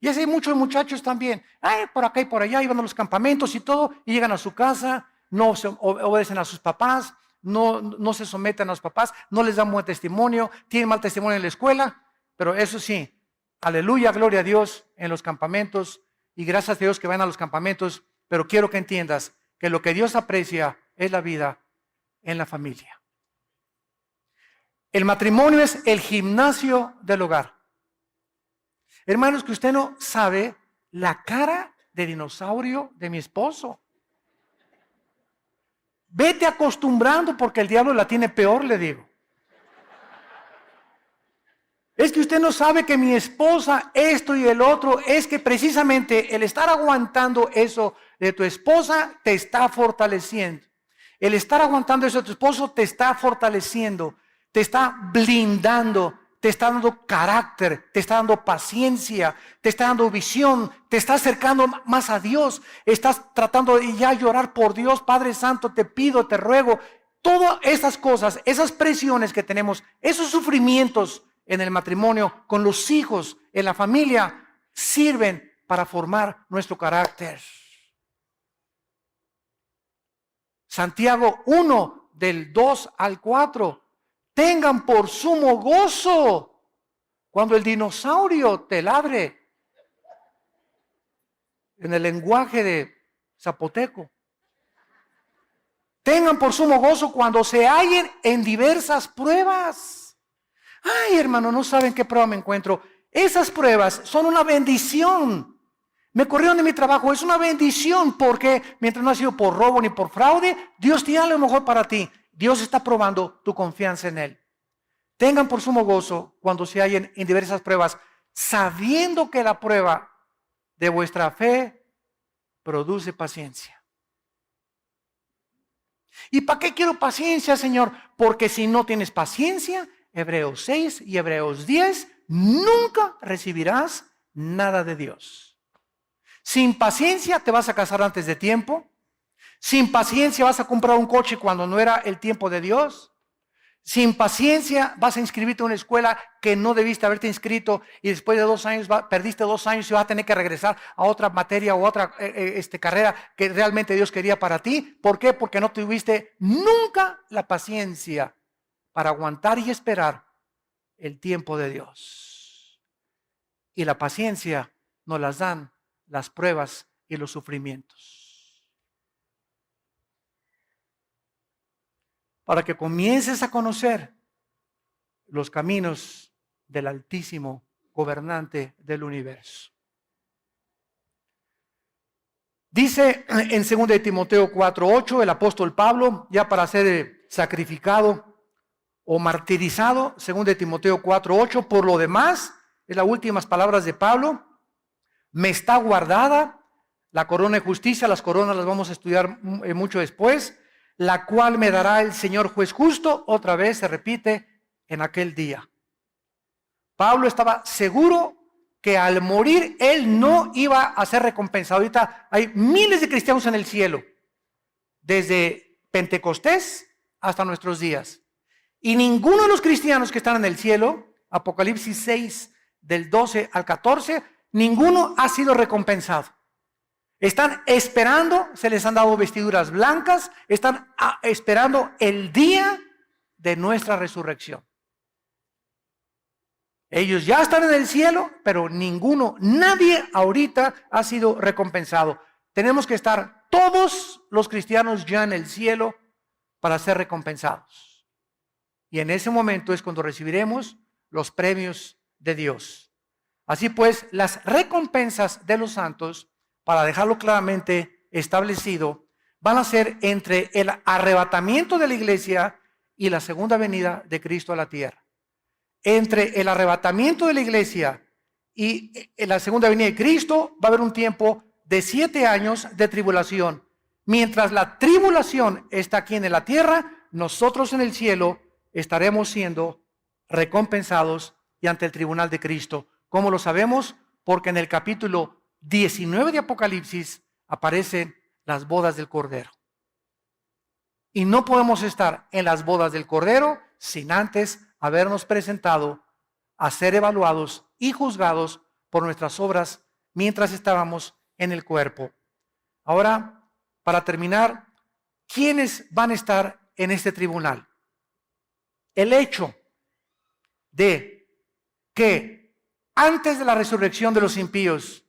Y así hay muchos muchachos también. Por acá y por allá, iban a los campamentos y todo, y llegan a su casa, no se obedecen a sus papás, no se someten a los papás, no les dan buen testimonio, tienen mal testimonio en la escuela, pero eso sí, aleluya, gloria a Dios en los campamentos, y gracias a Dios que van a los campamentos, pero quiero que entiendas que lo que Dios aprecia es la vida en la familia. El matrimonio es el gimnasio del hogar. Hermanos, que usted no sabe la cara de dinosaurio de mi esposo. Vete acostumbrando porque el diablo la tiene peor, le digo. Es que usted no sabe que mi esposa, esto y el otro, es que precisamente el estar aguantando eso de tu esposa te está fortaleciendo. El estar aguantando eso de tu esposo te está fortaleciendo, te está blindando, te está dando carácter, te está dando paciencia, te está dando visión, te está acercando más a Dios. Estás tratando de ya llorar por Dios, Padre Santo, te pido, te ruego. Todas estas cosas, esas presiones que tenemos, esos sufrimientos en el matrimonio, con los hijos, en la familia, sirven para formar nuestro carácter. Santiago 1, del 2 al 4. Tengan por sumo gozo cuando el dinosaurio te ladre. En el lenguaje de zapoteco. Tengan por sumo gozo cuando se hallen en diversas pruebas. Ay, hermano, no saben qué prueba me encuentro. Esas pruebas son una bendición. Me corrieron de mi trabajo, es una bendición porque mientras no ha sido por robo ni por fraude, Dios tiene lo mejor para ti. Dios está probando tu confianza en Él. Tengan por sumo gozo cuando se hallen en diversas pruebas, sabiendo que la prueba de vuestra fe produce paciencia. ¿Y para qué quiero paciencia, Señor? Porque si no tienes paciencia, Hebreos 6 y Hebreos 10, nunca recibirás nada de Dios. Sin paciencia te vas a casar antes de tiempo. Sin paciencia vas a comprar un coche cuando no era el tiempo de Dios. Sin paciencia vas a inscribirte a una escuela que no debiste haberte inscrito y después de 2 años perdiste 2 años y vas a tener que regresar a otra materia o otra carrera que realmente Dios quería para ti. ¿Por qué? Porque no tuviste nunca la paciencia para aguantar y esperar el tiempo de Dios. Y la paciencia nos las dan las pruebas y los sufrimientos. Para que comiences a conocer los caminos del Altísimo Gobernante del universo. Dice en 2 Timoteo 4:8 el apóstol Pablo, ya para ser sacrificado o martirizado, 2 Timoteo 4:8, por lo demás, es las últimas palabras de Pablo, me está guardada la corona de justicia, las coronas las vamos a estudiar mucho después, la cual me dará el Señor juez justo, otra vez se repite, en aquel día. Pablo estaba seguro que al morir él no iba a ser recompensado. Ahorita hay miles de cristianos en el cielo, desde Pentecostés hasta nuestros días. Y ninguno de los cristianos que están en el cielo, Apocalipsis 6, del 12 al 14, ninguno ha sido recompensado. Están esperando, se les han dado vestiduras blancas, están esperando el día de nuestra resurrección. Ellos ya están en el cielo, pero nadie ahorita ha sido recompensado. Tenemos que estar todos los cristianos ya en el cielo para ser recompensados. Y en ese momento es cuando recibiremos los premios de Dios. Así pues, las recompensas de los santos, para dejarlo claramente establecido, van a ser entre el arrebatamiento de la iglesia y la segunda venida de Cristo a la tierra. Entre el arrebatamiento de la iglesia y la segunda venida de Cristo va a haber un tiempo de 7 años de tribulación. Mientras la tribulación está aquí en la tierra, nosotros en el cielo estaremos siendo recompensados y ante el tribunal de Cristo. ¿Cómo lo sabemos? Porque en el capítulo 19 de Apocalipsis aparecen las bodas del Cordero. Y no podemos estar en las bodas del Cordero sin antes habernos presentado a ser evaluados y juzgados por nuestras obras mientras estábamos en el cuerpo. Ahora, para terminar, ¿quiénes van a estar en este tribunal? El hecho de que antes de la resurrección de los impíos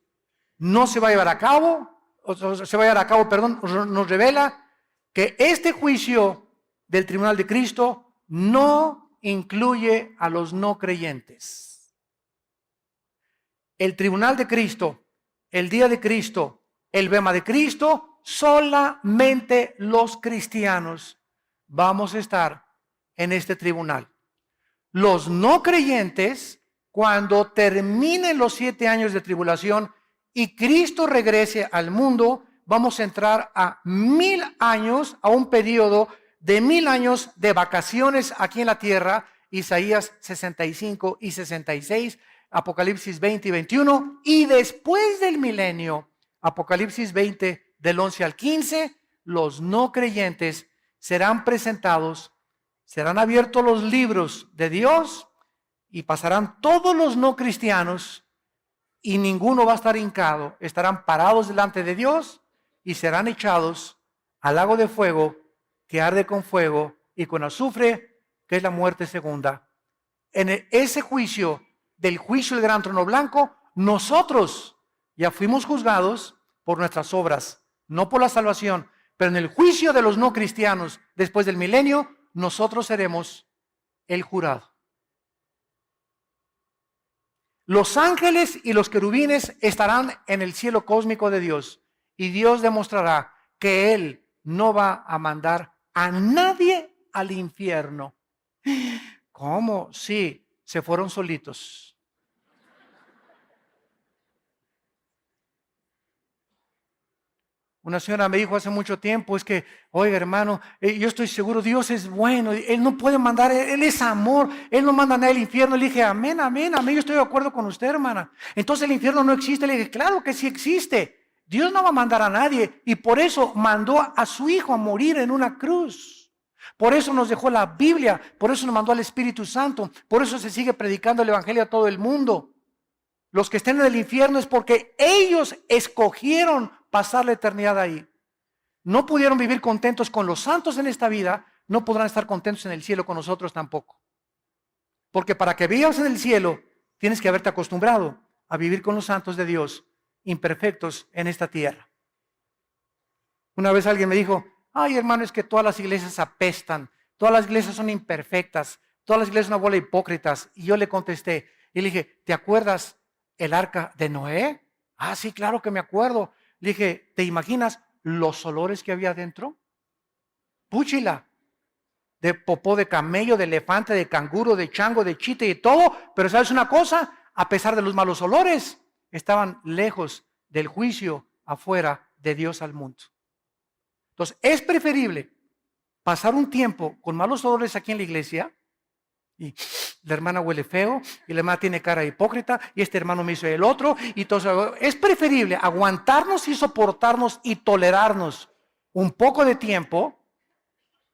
no se va a llevar a cabo, nos revela que este juicio del tribunal de Cristo no incluye a los no creyentes. El tribunal de Cristo, el día de Cristo, el bema de Cristo, solamente los cristianos vamos a estar en este tribunal. Los no creyentes, cuando terminen los 7 años de tribulación y Cristo regrese al mundo, vamos a entrar a 1000 años, a un periodo de 1000 años de vacaciones aquí en la tierra, Isaías 65 y 66, Apocalipsis 20 y 21, y después del milenio, Apocalipsis 20 del 11 al 15, los no creyentes serán presentados, serán abiertos los libros de Dios y pasarán todos los no cristianos y ninguno va a estar hincado, estarán parados delante de Dios y serán echados al lago de fuego que arde con fuego y con azufre, que es la muerte segunda. En ese juicio, del juicio del gran trono blanco, nosotros ya fuimos juzgados por nuestras obras, no por la salvación, pero en el juicio de los no cristianos después del milenio, nosotros seremos el jurado. Los ángeles y los querubines estarán en el cielo cósmico de Dios y Dios demostrará que Él no va a mandar a nadie al infierno. ¿Cómo? Sí, se fueron solitos. Una señora me dijo hace mucho tiempo, es que, oiga hermano, yo estoy seguro, Dios es bueno, Él no puede mandar, Él es amor, Él no manda a nadie al infierno. Le dije, amén, amén, amén, yo estoy de acuerdo con usted, hermana. Entonces el infierno no existe. Le dije, claro que sí existe. Dios no va a mandar a nadie y por eso mandó a su Hijo a morir en una cruz. Por eso nos dejó la Biblia, por eso nos mandó al Espíritu Santo, por eso se sigue predicando el Evangelio a todo el mundo. Los que estén en el infierno es porque ellos escogieron pasar la eternidad ahí. No pudieron vivir contentos con los santos en esta vida, no podrán estar contentos en el cielo con nosotros tampoco. Porque para que vivas en el cielo, tienes que haberte acostumbrado a vivir con los santos de Dios, imperfectos en esta tierra. Una vez alguien me dijo, ay hermano, es que todas las iglesias apestan, todas las iglesias son imperfectas, todas las iglesias son una bola de hipócritas. Y yo le contesté, y le dije, ¿te acuerdas el arca de Noé? Ah, sí, claro que me acuerdo. Le dije, ¿te imaginas los olores que había dentro? Púchila, de popó de camello, de elefante, de canguro, de chango, de chita y todo. Pero ¿sabes una cosa? A pesar de los malos olores, estaban lejos del juicio afuera de Dios al mundo. Entonces, es preferible pasar un tiempo con malos olores aquí en la iglesia y la hermana huele feo y la hermana tiene cara de hipócrita y este hermano me hizo el otro y todo. Es preferible aguantarnos y soportarnos y tolerarnos un poco de tiempo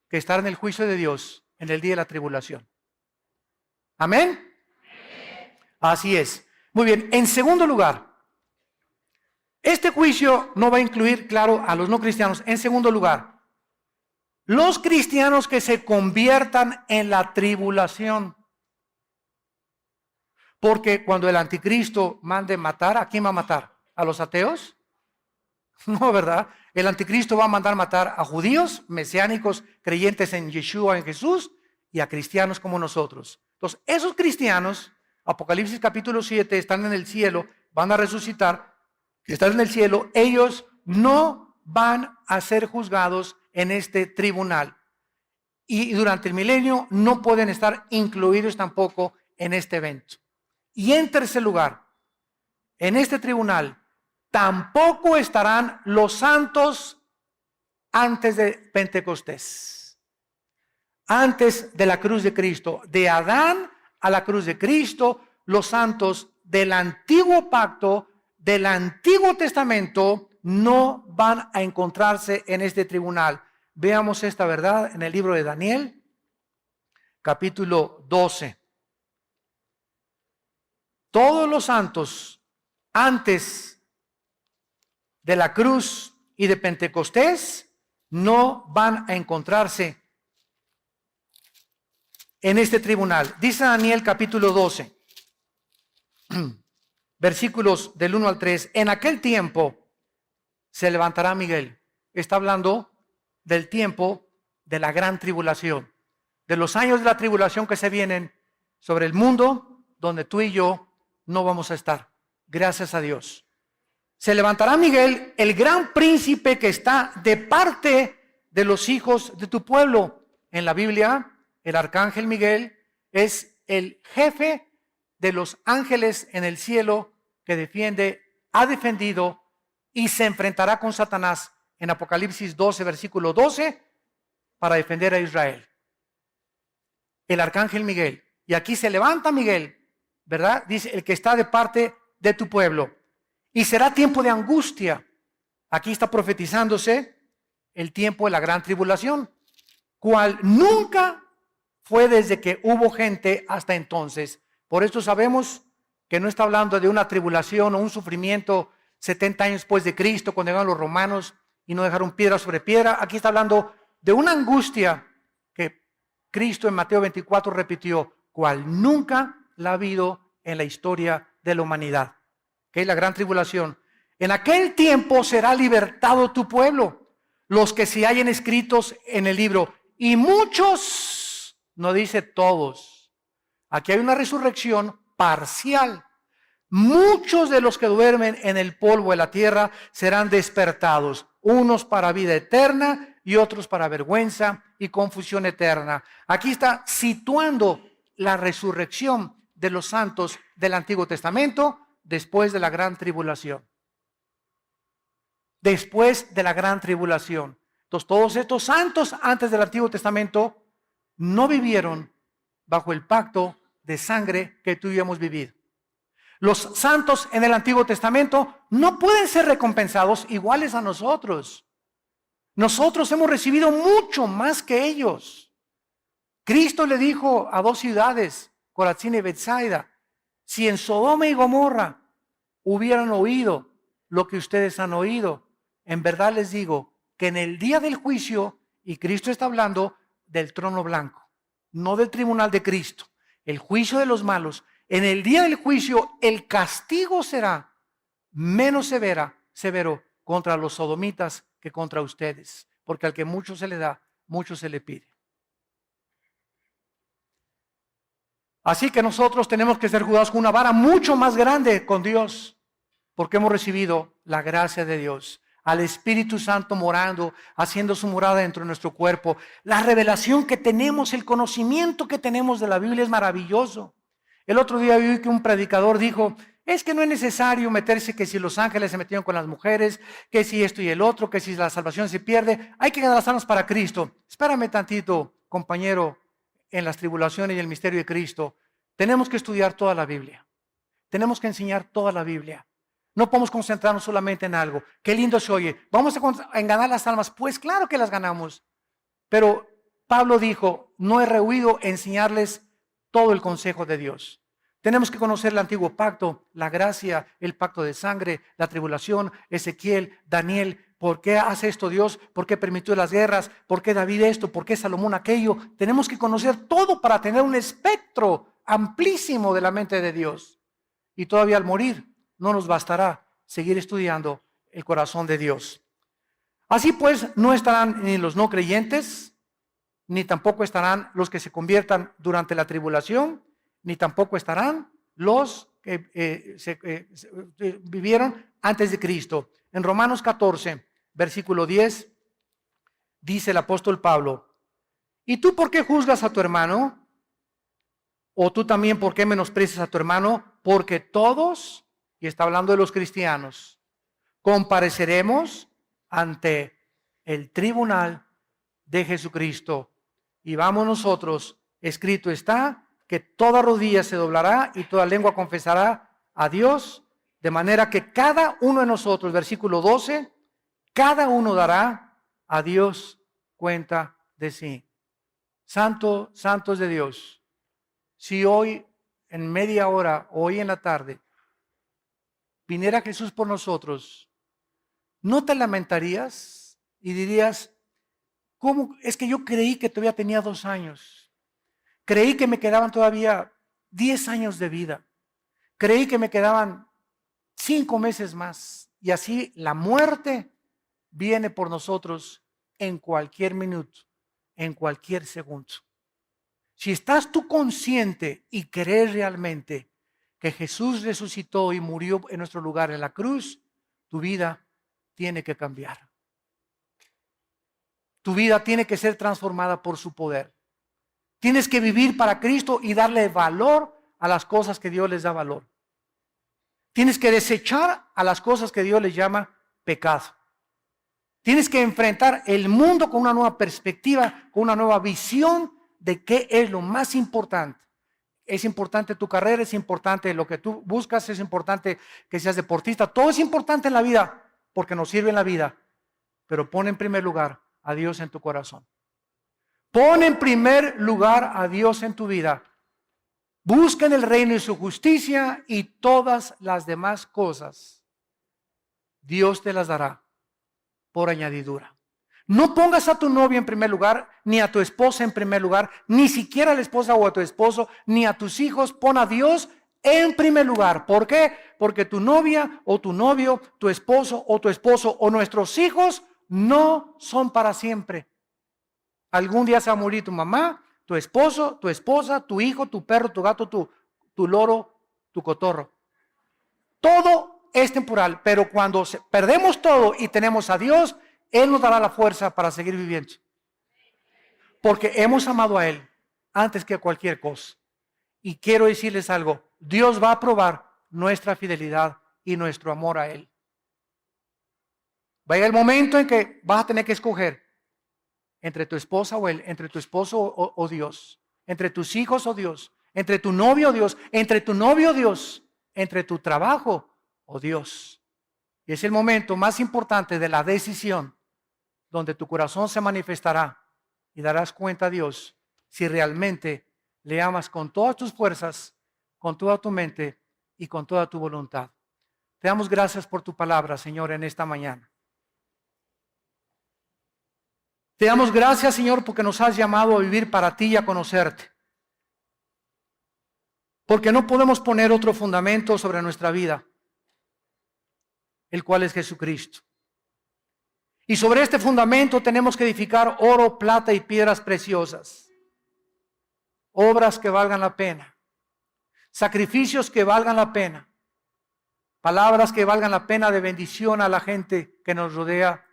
que estar en el juicio de Dios en el día de la tribulación. ¿Amén? Así es. Muy bien, en segundo lugar, este juicio no va a incluir, claro, a los no cristianos. En segundo lugar, los cristianos que se conviertan en la tribulación. Porque cuando el anticristo mande matar, ¿a quién va a matar? ¿A los ateos? No, ¿verdad? El anticristo va a mandar matar a judíos, mesiánicos, creyentes en Yeshua, en Jesús, y a cristianos como nosotros. Entonces, esos cristianos, Apocalipsis capítulo 7, están en el cielo, van a resucitar, están en el cielo, ellos no van a ser juzgados en este tribunal. Y durante el milenio no pueden estar incluidos tampoco en este evento. Y en tercer lugar, en este tribunal tampoco estarán los santos antes de Pentecostés, antes de la cruz de Cristo. De Adán a la cruz de Cristo, los santos del antiguo pacto, del Antiguo Testamento, no van a encontrarse en este tribunal. Veamos esta verdad en el libro de Daniel, capítulo 12. Todos los santos antes de la cruz y de Pentecostés no van a encontrarse en este tribunal. Dice Daniel capítulo 12, versículos del 1 al 3. En aquel tiempo se levantará Miguel. Está hablando del tiempo de la gran tribulación, de los años de la tribulación que se vienen sobre el mundo, donde tú y yo no vamos a estar. Gracias a Dios. Se levantará Miguel, el gran príncipe que está de parte de los hijos de tu pueblo. En la Biblia, el arcángel Miguel es el jefe de los ángeles en el cielo que defiende, ha defendido y se enfrentará con Satanás en Apocalipsis 12, versículo 12, para defender a Israel. El arcángel Miguel. Y aquí se levanta Miguel, ¿verdad? Dice, el que está de parte de tu pueblo. Y será tiempo de angustia. Aquí está profetizándose el tiempo de la gran tribulación, cual nunca fue desde que hubo gente hasta entonces. Por esto sabemos que no está hablando de una tribulación o un sufrimiento 70 años después de Cristo, cuando llegaron los romanos y no dejaron piedra sobre piedra. Aquí está hablando de una angustia que Cristo en Mateo 24 repitió, cual nunca la ha habido en la historia de la humanidad, que es la gran tribulación. En aquel tiempo será libertado tu pueblo, los que se hallen escritos en el libro, y muchos, no dice todos, aquí hay una resurrección parcial. Muchos de los que duermen en el polvo de la tierra serán despertados, unos para vida eterna y otros para vergüenza y confusión eterna. Aquí está situando la resurrección de los santos del Antiguo Testamento después de la gran tribulación. después de la gran tribulación. Entonces, todos estos santos antes del Antiguo Testamento no vivieron bajo el pacto de sangre que tú y yo hemos vivido. Los santos en el Antiguo Testamento no pueden ser recompensados iguales a nosotros. Nosotros hemos recibido mucho más que ellos. Cristo le dijo a dos ciudades, Corazín y Betsaida, si en Sodoma y Gomorra hubieran oído lo que ustedes han oído, en verdad les digo que en el día del juicio, y Cristo está hablando del trono blanco, no del tribunal de Cristo, el juicio de los malos, en el día del juicio el castigo será menos severo contra los sodomitas que contra ustedes, porque al que mucho se le da, mucho se le pide. Así que nosotros tenemos que ser juzgados con una vara mucho más grande con Dios, porque hemos recibido la gracia de Dios, al Espíritu Santo morando, haciendo su morada dentro de nuestro cuerpo. La revelación que tenemos, el conocimiento que tenemos de la Biblia es maravilloso. El otro día vi que un predicador dijo, es que no es necesario meterse que si los ángeles se metieron con las mujeres, que si esto y el otro, que si la salvación se pierde, hay que ganar las almas para Cristo. Espérame tantito, compañero, en las tribulaciones y el misterio de Cristo. Tenemos que estudiar toda la Biblia. Tenemos que enseñar toda la Biblia. No podemos concentrarnos solamente en algo. Qué lindo se oye. ¿Vamos a ganar las almas? Pues claro que las ganamos. Pero Pablo dijo, no he rehuido enseñarles todo el consejo de Dios. Tenemos que conocer el antiguo pacto, la gracia, el pacto de sangre, la tribulación, Ezequiel, Daniel. ¿Por qué hace esto Dios? ¿Por qué permitió las guerras? ¿Por qué David esto? ¿Por qué Salomón aquello? Tenemos que conocer todo para tener un espectro amplísimo de la mente de Dios. Y todavía al morir no nos bastará seguir estudiando el corazón de Dios. Así pues, no estarán ni los no creyentes, ni tampoco estarán los que se conviertan durante la tribulación, ni tampoco estarán los que vivieron antes de Cristo. En Romanos 14, versículo 10, dice el apóstol Pablo, ¿y tú por qué juzgas a tu hermano? ¿O tú también por qué menosprecias a tu hermano? Porque todos, y está hablando de los cristianos, compareceremos ante el tribunal de Jesucristo. Y vamos nosotros, escrito está, que toda rodilla se doblará y toda lengua confesará a Dios, de manera que cada uno de nosotros, versículo 12, cada uno dará a Dios cuenta de sí. Santo, santos de Dios, si hoy en media hora, hoy en la tarde, viniera Jesús por nosotros, ¿no te lamentarías y dirías, ¿cómo? Es que yo creí que todavía tenía 2 años. Creí que me quedaban todavía 10 años de vida. Creí que me quedaban 5 meses más. Y así la muerte viene por nosotros en cualquier minuto, en cualquier segundo. Si estás tú consciente y crees realmente que Jesús resucitó y murió en nuestro lugar en la cruz, tu vida tiene que cambiar. Tu vida tiene que ser transformada por su poder. Tienes que vivir para Cristo y darle valor a las cosas que Dios les da valor. Tienes que desechar a las cosas que Dios les llama pecado. Tienes que enfrentar el mundo con una nueva perspectiva, con una nueva visión de qué es lo más importante. Es importante tu carrera, es importante lo que tú buscas, es importante que seas deportista. Todo es importante en la vida porque nos sirve en la vida. Pero pon en primer lugar a Dios en tu corazón. Pon en primer lugar a Dios en tu vida. Busca en el reino y su justicia y todas las demás cosas Dios te las dará por añadidura. No pongas a tu novia en primer lugar, ni a tu esposa en primer lugar, ni siquiera a la esposa o a tu esposo, ni a tus hijos. Pon a Dios en primer lugar. ¿Por qué? Porque tu novia o tu novio, tu esposo o nuestros hijos no son para siempre. Algún día se va a morir tu mamá, tu esposo, tu esposa, tu hijo, tu perro, tu gato, tu loro, tu cotorro. Todo es temporal, pero cuando perdemos todo y tenemos a Dios, Él nos dará la fuerza para seguir viviendo. Porque hemos amado a Él antes que a cualquier cosa. Y quiero decirles algo, Dios va a probar nuestra fidelidad y nuestro amor a Él. Va a llegar el momento en que vas a tener que escoger entre tu esposa o entre tu esposo o Dios, entre tus hijos o Dios, entre tu novio o Dios, entre tu novio o Dios, entre tu trabajo o Dios. Y es el momento más importante de la decisión, donde tu corazón se manifestará y darás cuenta a Dios si realmente le amas con todas tus fuerzas, con toda tu mente y con toda tu voluntad. Te damos gracias por tu palabra, Señor, en esta mañana. Te damos gracias, Señor, porque nos has llamado a vivir para ti y a conocerte. Porque no podemos poner otro fundamento sobre nuestra vida, el cual es Jesucristo. Y sobre este fundamento tenemos que edificar oro, plata y piedras preciosas. Obras que valgan la pena. Sacrificios que valgan la pena. Palabras que valgan la pena de bendición a la gente que nos rodea.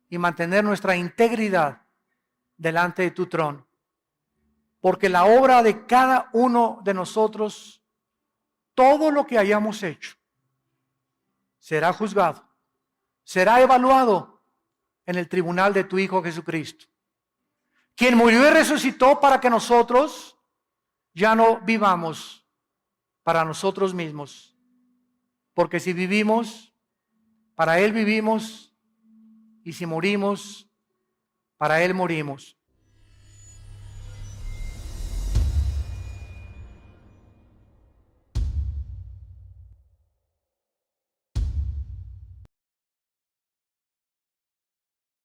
Y mantener nuestra integridad delante de tu trono. Porque la obra de cada uno de nosotros, todo lo que hayamos hecho, será juzgado, será evaluado en el tribunal de tu Hijo Jesucristo, quien murió y resucitó para que nosotros ya no vivamos para nosotros mismos. Porque si vivimos, para Él vivimos, y si morimos, para Él morimos.